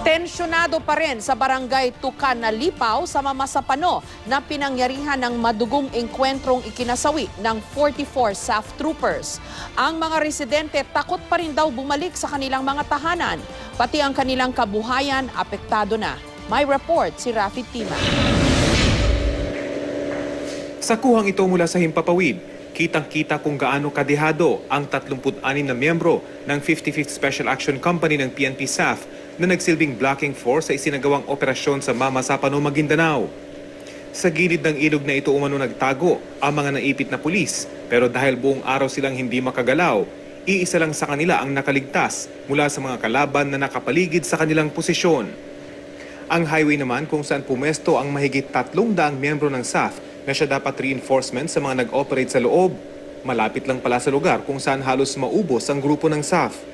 Tensyonado pa rin sa barangay Tucanalipaw sa Mamasapano na pinangyarihan ng madugong engkwentrong ikinasawi ng 44 SAF troopers. Ang mga residente takot pa rin daw bumalik sa kanilang mga tahanan, pati ang kanilang kabuhayan apektado na. May report si Rafi Tima. Sa kuhang ito mula sa Himpapawid, kitang-kita kung gaano kadehado ang 36 na miyembro ng 55th Special Action Company ng PNP SAF na nagsilbing blocking force sa isinagawang operasyon sa Mamasapano, Maguindanao. Sa gilid ng ilog na ito umano nagtago ang mga naipit na pulis, pero dahil buong araw silang hindi makagalaw, iisa lang sa kanila ang nakaligtas mula sa mga kalaban na nakapaligid sa kanilang posisyon. Ang highway naman kung saan pumesto ang mahigit 300 miyembro ng SAF na siya dapat reinforcement sa mga nag-operate sa loob. Malapit lang pala sa lugar kung saan halos maubos ang grupo ng SAF.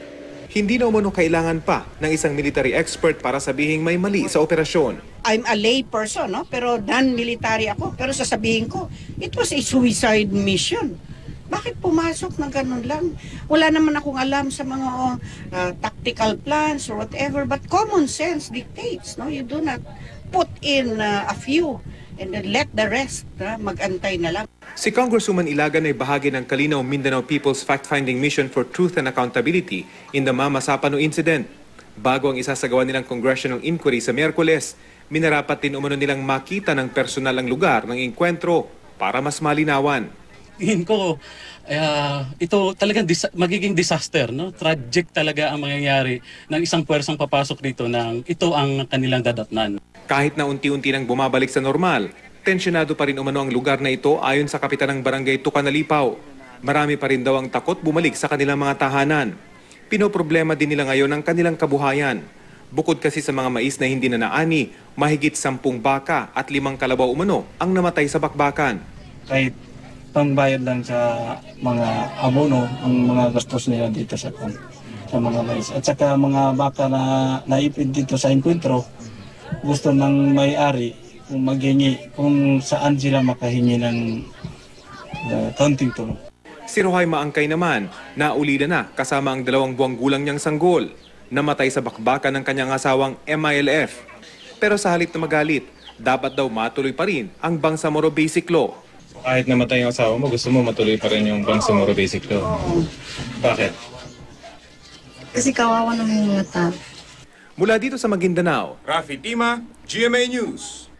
Hindi na umano kailangan pa ng isang military expert para sabihing may mali sa operasyon. I'm a lay person, no? Pero non-military ako. Pero sasabihin ko, it was a suicide mission. Bakit pumasok na ganun lang? Wala naman akong alam sa mga tactical plans or whatever. But common sense dictates, no? You do not put in a few and then let the rest mag-antay na lang. Si Congresswoman Ilagan ay bahagi ng Kalinaw Mindanao People's Fact-Finding Mission for Truth and Accountability in the Mamasapano incident. Bago ang isasagawa nilang congressional inquiry sa Miyerkules, minarapat din umano nilang makita ng personal ang lugar ng engkwentro para mas malinawan. Tingin ko, ito talagang magiging disaster, no? Tragic talaga ang mangyayari ng isang puwersang papasok dito ng ito ang kanilang dadatnan. Kahit na unti-unti nang bumabalik sa normal, tensyonado pa rin umano ang lugar na ito ayon sa kapitan ng barangay Tucanalipaw. Marami pa rin daw ang takot bumalik sa kanilang mga tahanan. Pinoproblema din nila ngayon ang kanilang kabuhayan. Bukod kasi sa mga mais na hindi na naani, mahigit 10 baka at 5 kalabaw umano ang namatay sa bakbakan. Kahit pangbayad lang sa mga abono ang mga gastos nila dito sa mga mais. At saka mga baka na naipid dito sa enkwentro, gusto ng may-ari kung maghingi kung saan sila makahingi ng kaunting tulong. Si Rohay Maangkay naman, naulila na kasama ang 2 buwang gulang niyang sanggol. Namatay sa bakbakan ng kanyang asawang MILF. Pero sa halip na magalit, dapat daw matuloy pa rin ang Bangsamoro Basic Law. Kahit namatay yung asawa mo, gusto mo matuloy pa rin yung Bangsamoro Basic Law. Bakit? Kasi kawawa naman yung mga tao. Mula dito sa Maguindanao, Rafi Tima, GMA News.